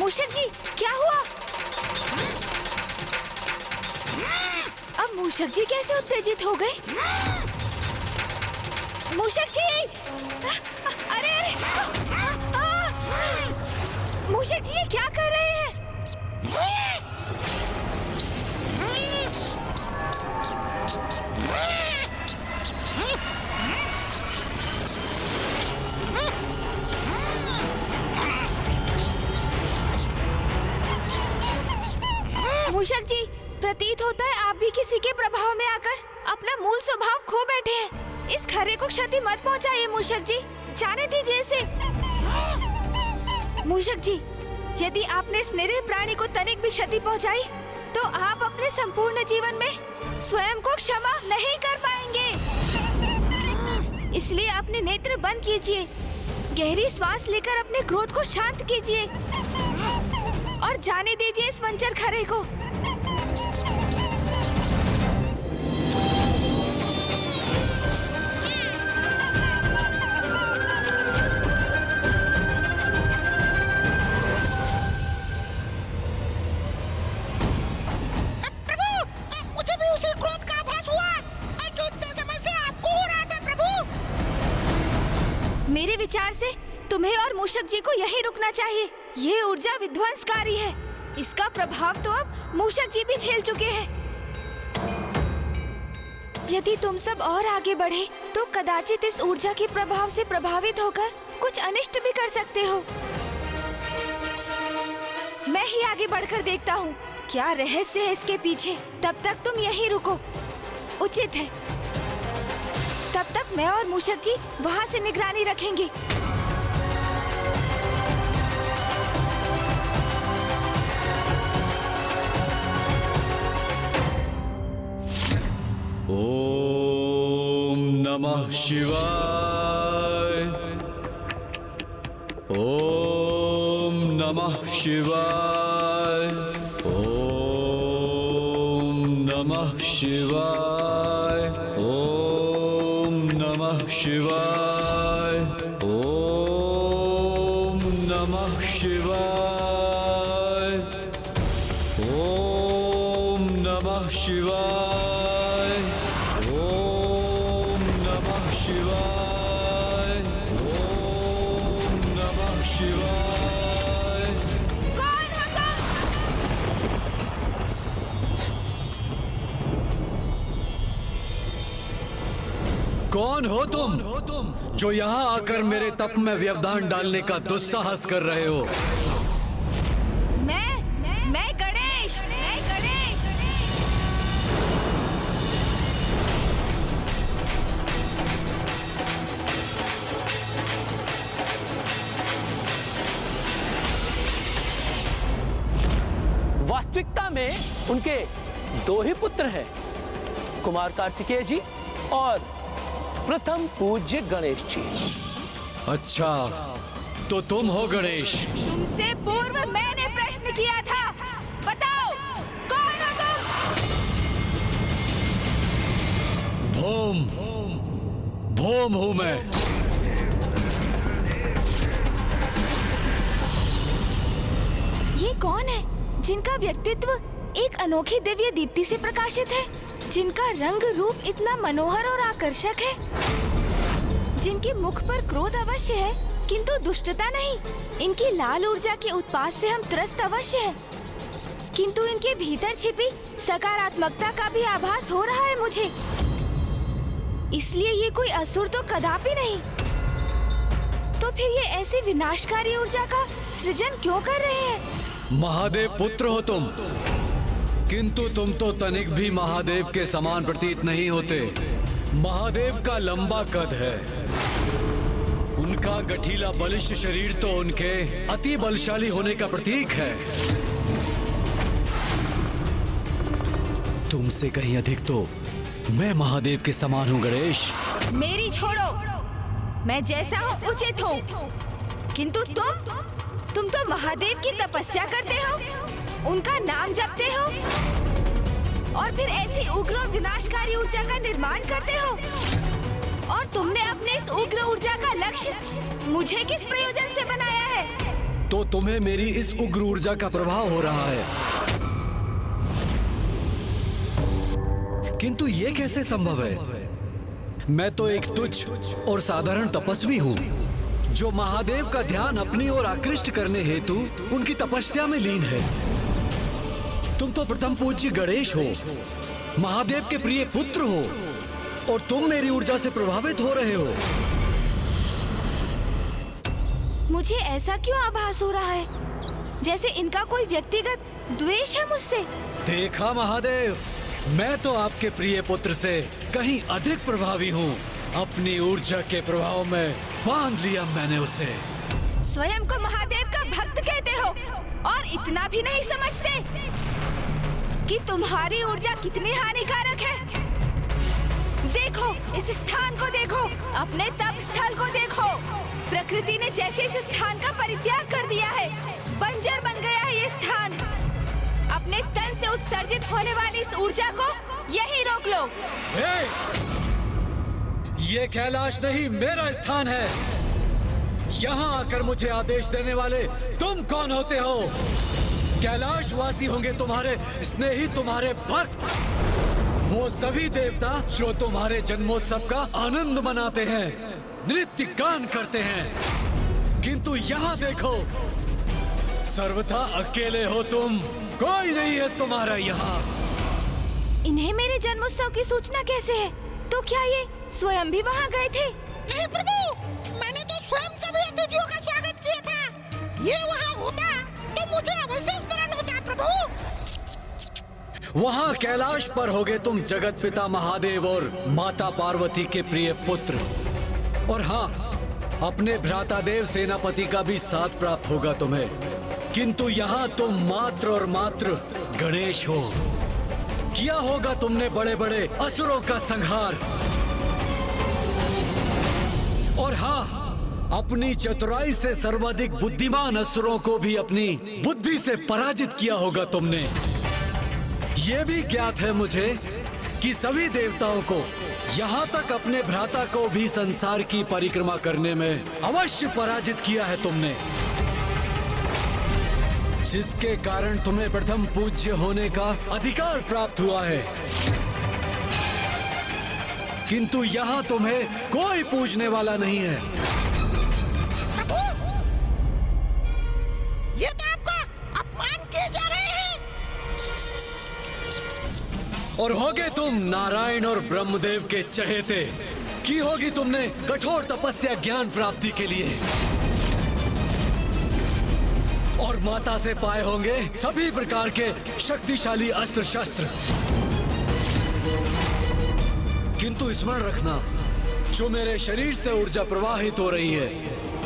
मूषक जी, क्या हुआ? अब मूषक जी कैसे उत्तेजित हो गए? मूषक जी! अरे मूषक जी, ये क्या कर रहे हैं? मूषक जी, प्रतीत होता है आप भी किसी के प्रभाव में आकर अपना मूल स्वभाव खो बैठे हैं। इस खरे को क्षति मत पहुंचाइए मूषक जी, जाने दीजिए इसे। मूषक जी, यदि आपने इस निरीह प्राणी को तनिक भी क्षति पहुंचाई तो आप अपने संपूर्ण जीवन में स्वयं को क्षमा नहीं कर पाएंगे। इसलिए अपने नेत्र बंद कीजिए, गहरी श्वास लेकर अपने क्रोध को शांत कीजिए और जाने दीजिए इस वंचर खरे को। मेरे विचार से तुम्हें और मूषक जी को यहीं रुकना चाहिए। ये ऊर्जा विध्वंसकारी है, इसका प्रभाव तो अब मूषक जी भी झेल चुके हैं। यदि तुम सब और आगे बढ़े तो कदाचित इस ऊर्जा के प्रभाव से प्रभावित होकर कुछ अनिष्ट भी कर सकते हो। मैं ही आगे बढ़कर देखता हूँ क्या रहस्य है इसके पीछे। तब तक तुम यहीं रुको, उचित है। तब तक मैं और मूषक जी वहाँ से निगरानी रखेंगे। ओम नमः शिवाय। ओम नमः शिवाय। ओम नमः शिवाय। ओम नमः शिवाय। ओम नमः शिवाय। ओम नमः शिवाय। ओम नमः शिवाय। ओम नमः शिवाय। कौन हो तुम जो यहाँ आकर मेरे तप में व्यवधान डालने का दुस्साहस कर रहे हो? मैं गणेश। वास्तविकता में उनके दो ही पुत्र हैं, कुमार कार्तिकेय जी और प्रथम पूज्य गणेश जी। अच्छा, तो तुम हो गणेश? तुमसे पूर्व मैंने प्रश्न किया था, बताओ कौन हो तुम? भोम हूं मैं। ये कौन है जिनका व्यक्तित्व एक अनोखी दिव्य दीप्ति से प्रकाशित है, जिनका रंग रूप इतना मनोहर और आकर्षक है, जिनके मुख पर क्रोध अवश्य है किंतु दुष्टता नहीं। इनकी लाल ऊर्जा के उत्पात से हम त्रस्त अवश्य हैं, किंतु इनके भीतर छिपी सकारात्मकता का भी आभास हो रहा है मुझे। इसलिए ये कोई असुर तो कदापि नहीं। तो फिर ये ऐसी विनाशकारी ऊर्जा का सृजन क्यों कर रहे हैं? महादेव पुत्र हो तुम, किंतु तुम तो तनिक भी महादेव के समान प्रतीत नहीं होते। महादेव का लंबा कद है, उनका गठीला बलिष्ठ शरीर तो उनके अति बलशाली होने का प्रतीक है। तुमसे कहीं अधिक तो मैं महादेव के समान हूँ गणेश। मेरी छोड़ो, मैं जैसा हूँ उचित हूँ, किंतु तुम तो महादेव की तपस्या करते हो, उनका नाम जपते हो और फिर ऐसी उग्र और विनाशकारी ऊर्जा का निर्माण करते हो। और तुमने अपने इस उग्र ऊर्जा का लक्ष्य मुझे किस प्रयोजन से बनाया है? तो तुम्हें मेरी इस उग्र ऊर्जा का प्रभाव हो रहा है। किंतु ये कैसे संभव है? मैं तो एक तुच्छ और साधारण तपस्वी हूँ, जो महादेव का ध्यान अपनी ओर आकृष्ट करने हेतु उनकी तपस्या में लीन है। तुम तो प्रथम पूज्य गणेश हो, महादेव के प्रिय पुत्र हो, और तुम मेरी ऊर्जा से प्रभावित हो रहे हो। मुझे ऐसा क्यों आभास हो रहा है जैसे इनका कोई व्यक्तिगत द्वेष है मुझसे? देखा महादेव, मैं तो आपके प्रिय पुत्र से कहीं अधिक प्रभावी हूँ। अपनी ऊर्जा के प्रभाव में बांध लिया मैंने उसे। स्वयं को महादेव का भक्त कहते हो और इतना भी नहीं समझते कि तुम्हारी ऊर्जा कितनी हानिकारक है। देखो इस स्थान को, देखो अपने तप स्थल को देखो। प्रकृति ने जैसे इस स्थान का परित्याग कर दिया है, बंजर बन गया है ये स्थान। अपने तन से उत्सर्जित होने वाली इस ऊर्जा को यही रोक लो। ये कैलाश नहीं, मेरा स्थान है। यहाँ आकर मुझे आदेश देने वाले तुम कौन होते हो? कैलाशवासी होंगे तुम्हारे स्नेही, तुम्हारे भक्त, वो सभी देवता जो तुम्हारे जन्मोत्सव का आनंद मनाते हैं, नृत्य गान करते हैं। किंतु यहाँ देखो, सर्वथा अकेले हो तुम, कोई नहीं है तुम्हारा यहाँ। इन्हें मेरे जन्मोत्सव की सूचना कैसे है? तो क्या ये स्वयं भी वहाँ गए थे? नहीं प्रभु, मैंने तो स्वयं सभी अतिथियों का स्वागत किया था। ये वहाँ होता तो मुझे अवश्य स्मरण होता प्रभु। वहाँ कैलाश पर होगे तुम जगत पिता महादेव और माता पार्वती के प्रिय पुत्र। और हाँ, अपने भ्राता देव सेनापति का भी साथ प्राप्त होगा तुम्हें। किंतु यहाँ तुम मात्र और मात्र गणेश हो। किया होगा तुमने बड़े बड़े असुरों का संहार। और हाँ, अपनी चतुराई से सर्वाधिक बुद्धिमान असुरों को भी अपनी बुद्धि से पराजित किया होगा तुमने। ये भी ज्ञात है मुझे कि सभी देवताओं को, यहाँ तक अपने भ्राता को भी संसार की परिक्रमा करने में अवश्य पराजित किया है तुमने, जिसके कारण तुम्हें प्रथम पूज्य होने का अधिकार प्राप्त हुआ है। किंतु यहाँ तुम्हें कोई पूजने वाला नहीं है। प्रभु, ये तो आपका अपमान किए जा रहे हैं। और होगे तुम नारायण और ब्रह्मदेव के चहेते। की होगी तुमने कठोर तपस्या ज्ञान प्राप्ति के लिए, और माता से पाए होंगे सभी प्रकार के शक्तिशाली अस्त्र शस्त्र। किंतु स्मरण रखना, जो मेरे शरीर से ऊर्जा प्रवाहित हो रही है,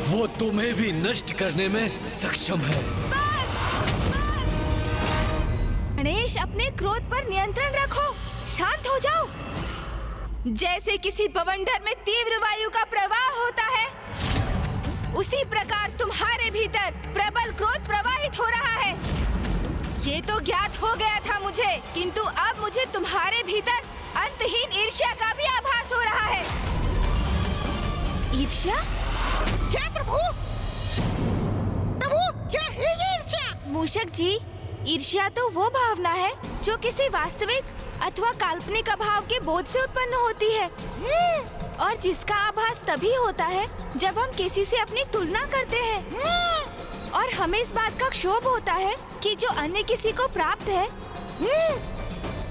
वो तुम्हें भी नष्ट करने में सक्षम है। गणेश, अपने क्रोध पर नियंत्रण रखो, शांत हो जाओ। जैसे किसी बवंडर में तीव्र वायु का प्रवाह होता है, उसी प्रकार तुम्हारे भीतर प्रबल क्रोध प्रवाहित हो रहा है। ये तो ज्ञात हो गया था मुझे, किंतु अब मुझे तुम्हारे भीतर अंतहीन ईर्ष्या का भी आभास हो रहा है। ईर्ष्या? क्या प्रभु? प्रभु, क्या है ये ईर्ष्या? मूषक जी, ईर्ष्या तो वो भावना है जो किसी वास्तविक अथवा काल्पनिक अभाव के बोध से उत्पन्न होती है, और जिसका आभास तभी होता है जब हम किसी से अपनी तुलना करते हैं, और हमें इस बात का क्षोभ होता है कि जो अन्य किसी को प्राप्त है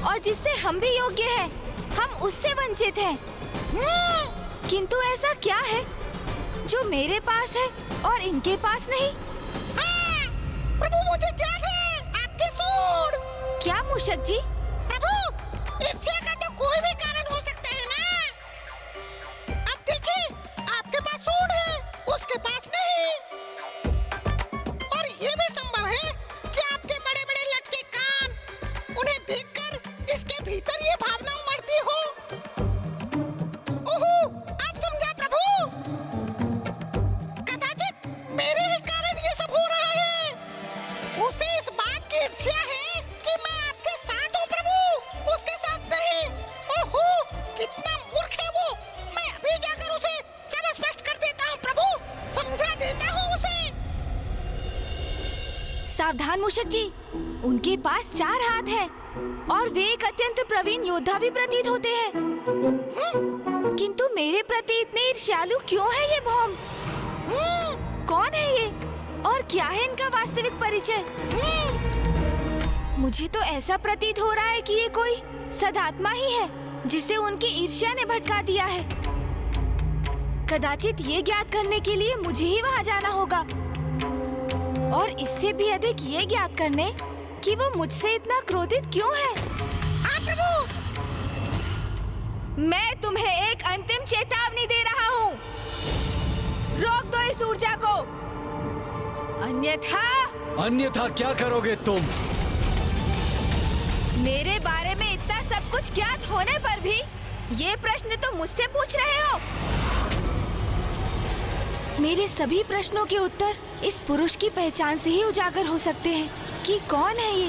और जिससे हम भी योग्य हैं, हम उससे वंचित हैं। किंतु ऐसा क्या है जो मेरे पास है और इनके पास नहीं? प्रभु, मुझे ज्ञात है आपके सूड। क्या मूषक जी? प्रभु, ईर्ष्या का तो कोई भी कारण हो सकता है ना। अब देखिए, आपके पास सूंड है, उसके पास नहीं। और ये भी संभव है कि आपके बड़े-बड़े लटके कान, उन्हें देखकर इसके भीतर ये भावना उमड़ती हो। ओहो, अब समझा प्रभु। कदाचित मेरे ही कारण ये सब हो रहा है। उसे इस बात की ईर्ष्या है कि मैं आपके साथ हूँ सावधान मूषक जी, उनके पास 4 हाथ हैं और वे एक अत्यंत प्रवीण योद्धा भी प्रतीत होते हैं। किंतु मेरे प्रति इतने ईर्ष्यालु क्यों है ये भौम? कौन है ये और क्या है इनका वास्तविक परिचय? मुझे तो ऐसा प्रतीत हो रहा है कि ये कोई सदात्मा ही है जिसे उनकी ईर्ष्या ने भटका दिया है। कदाचित ये ज्ञात करने के लिए मुझे ही वहाँ जाना होगा, और इससे भी अधिक ये ज्ञात करने कि वो मुझसे इतना क्रोधित क्यों है। प्रभु, मैं तुम्हें एक अंतिम चेतावनी दे रहा हूँ, रोक दो इस ऊर्जा को, अन्यथा क्या करोगे तुम? मेरे बारे में इतना सब कुछ ज्ञात होने पर भी ये प्रश्न तो मुझसे पूछ रहे हो। मेरे सभी प्रश्नों के उत्तर इस पुरुष की पहचान से ही उजागर हो सकते हैं कि कौन है ये।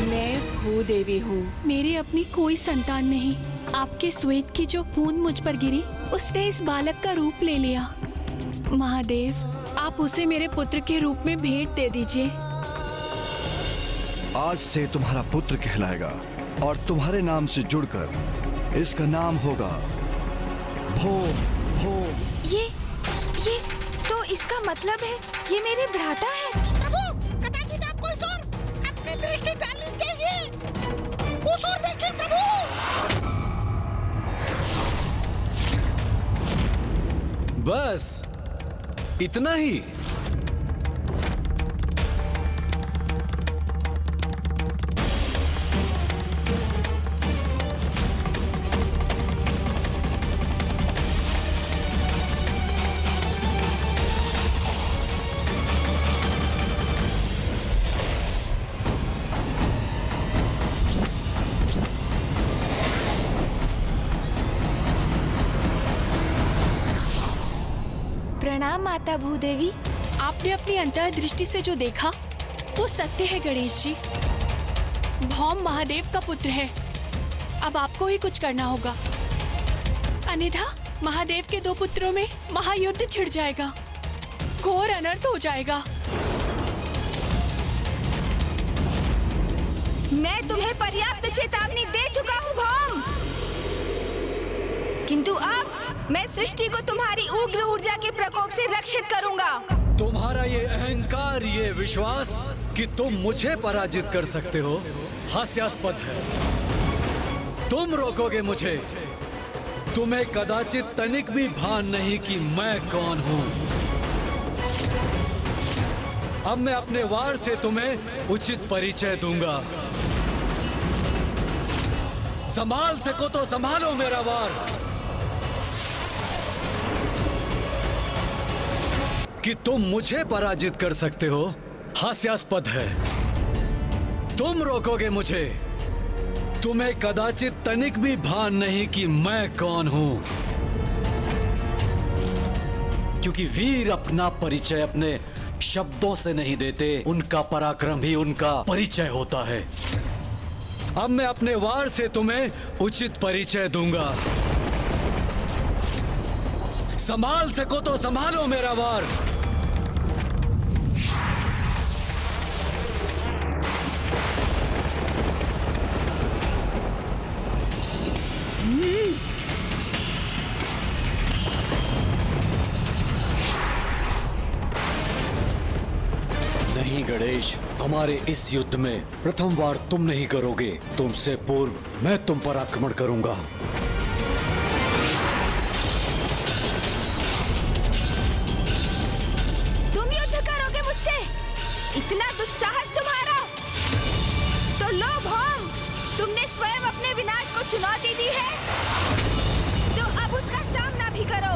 मैं भूदेवी हूँ। मेरी अपनी कोई संतान नहीं। आपके श्वेत की जो बूंद मुझ पर गिरी, उसने इस बालक का रूप ले लिया। महादेव, आप उसे मेरे पुत्र के रूप में भेंट दे दीजिए। आज से तुम्हारा पुत्र कहलाएगा और तुम्हारे नाम से जुड़कर इसका नाम होगा भोम भोम। ये तो इसका मतलब है ये मेरे भ्राता है। प्रभु, कदाचित आपको इस ओर अपनी दृष्टि डालनी चाहिए। उस ओर देखिए प्रभु। बस इतना ही? प्रणाम माता भूदेवी। आपने अपनी अंतर्दृष्टि से जो देखा वो सत्य है गणेश जी। भौम महादेव का पुत्र है। अब आपको ही कुछ करना होगा, अन्यथा महादेव के 2 पुत्रों में महायुद्ध छिड़ जाएगा, घोर अनर्थ हो जाएगा। मैं तुम्हें पर्याप्त चेतावनी दे चुका हूँ भौम, किंतु अब मैं सृष्टि को तुम्हारी उग्र ऊर्जा के प्रकोप से रक्षित करूंगा। तुम्हारा ये अहंकार, ये विश्वास कि तुम मुझे पराजित कर सकते हो, हास्यास्पद है। तुम रोकोगे मुझे? तुम्हें कदाचित तनिक भी भान नहीं कि मैं कौन हूं। अब मैं अपने वार से तुम्हें उचित परिचय दूंगा। संभाल सको तो संभालो मेरा वार, कि तुम मुझे पराजित कर सकते हो, हास्यास्पद है। तुम रोकोगे मुझे? तुम्हें कदाचित तनिक भी भान नहीं कि मैं कौन हूं, क्योंकि वीर अपना परिचय अपने शब्दों से नहीं देते, उनका पराक्रम ही उनका परिचय होता है। अब मैं अपने वार से तुम्हें उचित परिचय दूंगा। संभाल सको तो संभालो मेरा वार। नहीं गणेश, हमारे इस युद्ध में प्रथम वार तुम नहीं करोगे। तुमसे पूर्व मैं तुम पर आक्रमण करूंगा। तुम युद्ध करोगे मुझसे? इतना दुस्साहस तुम्हारा? तो लो भौम, तुमने स्वयं अपने विनाश को चुनौती दी है, तो अब उसका सामना भी करो।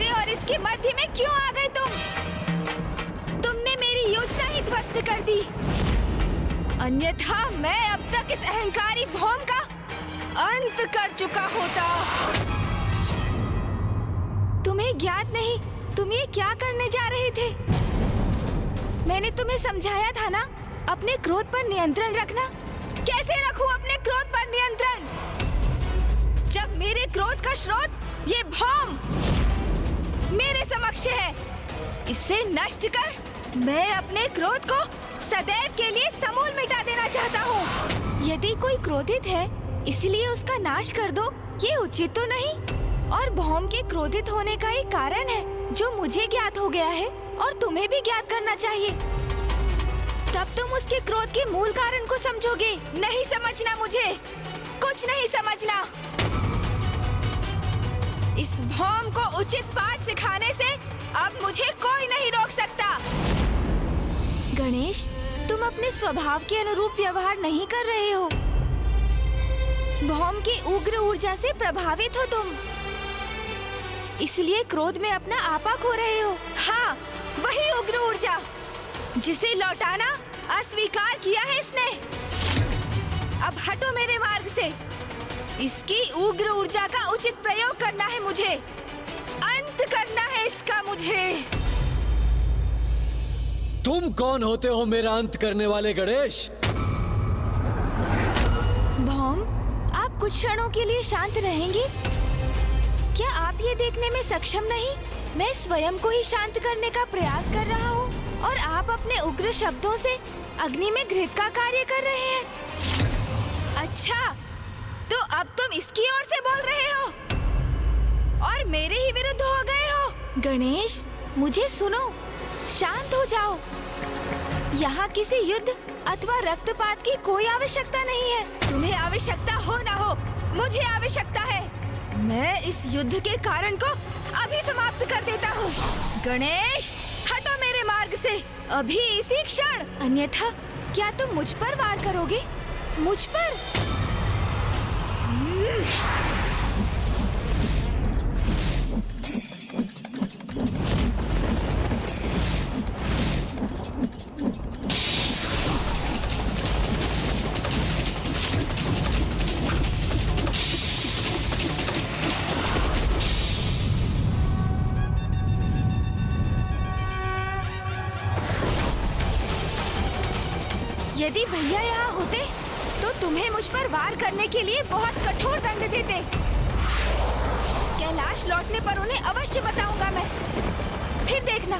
मेरे और इसके मध्य में क्यों आ गए तुमने मेरी योजना ही ध्वस्त कर दी। अन्यथा मैं अब तक इस अहंकारी भौम का अंत कर चुका होता। तुम्हें ज्ञात नहीं तुम ये क्या करने जा रहे थे। मैंने तुम्हें समझाया था ना अपने क्रोध पर नियंत्रण रखना। कैसे रखूं अपने क्रोध पर नियंत्रण जब मेरे क्रोध का स्रोत ये भौम मेरे समक्ष है। इसे नष्ट कर मैं अपने क्रोध को सदैव के लिए समूल मिटा देना चाहता हूँ। यदि कोई क्रोधित है इसलिए उसका नाश कर दो, ये उचित तो नहीं। और भौम के क्रोधित होने का एक कारण है जो मुझे ज्ञात हो गया है और तुम्हें भी ज्ञात करना चाहिए। तब तुम उसके क्रोध के मूल कारण को समझोगे। नहीं समझना, मुझे कुछ नहीं समझना। इस भौम को उचित पाठ सिखाने से अब मुझे कोई नहीं रोक सकता। गणेश, तुम अपने स्वभाव के अनुरूप व्यवहार नहीं कर रहे हो। भौम की उग्र ऊर्जा से प्रभावित हो तुम, इसलिए क्रोध में अपना आपा खो रहे हो। हाँ, वही उग्र ऊर्जा जिसे लौटाना अस्वीकार किया है इसने। अब हटो मेरे मार्ग से। इसकी उग्र ऊर्जा का उचित प्रयोग करना है मुझे। अंत करना है इसका मुझे। तुम कौन होते हो मेरा अंत करने वाले गणेश? भौम, आप कुछ क्षणों के लिए शांत रहेंगे? क्या आप ये देखने में सक्षम नहीं मैं स्वयं को ही शांत करने का प्रयास कर रहा हूँ और आप अपने उग्र शब्दों से अग्नि में घृत का कार्य कर रहे हैं। अच्छा, तो अब तुम इसकी ओर से बोल रहे हो और मेरे ही विरुद्ध हो गए हो। गणेश, मुझे सुनो, शांत हो जाओ। यहाँ किसी युद्ध अथवा रक्तपात की कोई आवश्यकता नहीं है। तुम्हें आवश्यकता हो ना हो, मुझे आवश्यकता है। मैं इस युद्ध के कारण को अभी समाप्त कर देता हूँ। गणेश, हटो मेरे मार्ग से अभी इसी क्षण, अन्यथा क्या तुम मुझ पर वार करोगे? मुझ पर? यदि भैया यहाँ होते तो तुम्हें मुझ पर वार करने के लिए बहुत कठोर दंड देते। कैलाश लौटने पर उन्हें अवश्य बताऊंगा मैं। फिर देखना,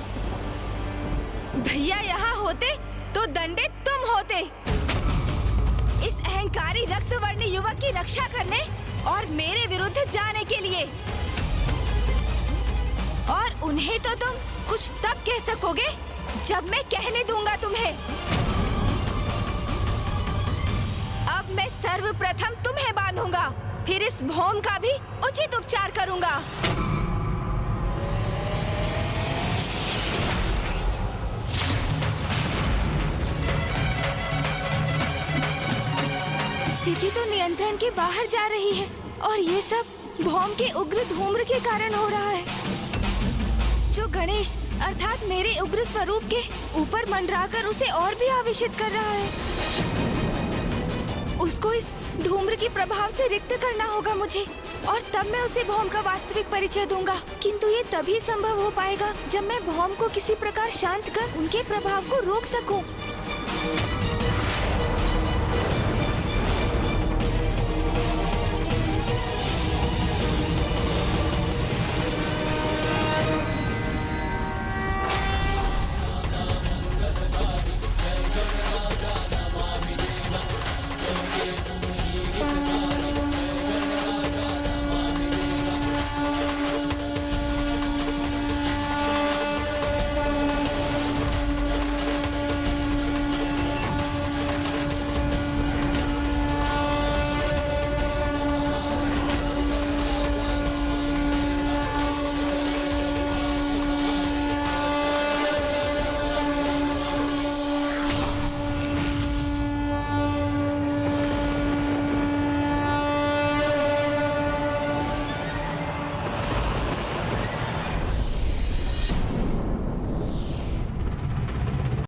भैया यहाँ होते तो दंडित तुम होते। इस अहंकारी रक्तवर्णी युवक की रक्षा करने और मेरे विरुद्ध जाने के लिए। और उन्हें तो तुम कुछ तब कह सकोगे जब मैं कहने दूंगा तुम्हें। अब मैं सर्वप्रथम तुम्हें बांधूंगा, फिर इस भौम का भी उचित उपचार करूंगा। स्थिति तो नियंत्रण के बाहर जा रही है और ये सब भौम के उग्र धूम्र के कारण हो रहा है, जो गणेश अर्थात मेरे उग्र स्वरूप के ऊपर मंडराकर उसे और भी आवेशित कर रहा है। उसको इस धूम्र के प्रभाव से रिक्त करना होगा मुझे, और तब मैं उसे भौम का वास्तविक परिचय दूंगा। किंतु ये तभी संभव हो पाएगा जब मैं भौम को किसी प्रकार शांत कर उनके प्रभाव को रोक सकूं।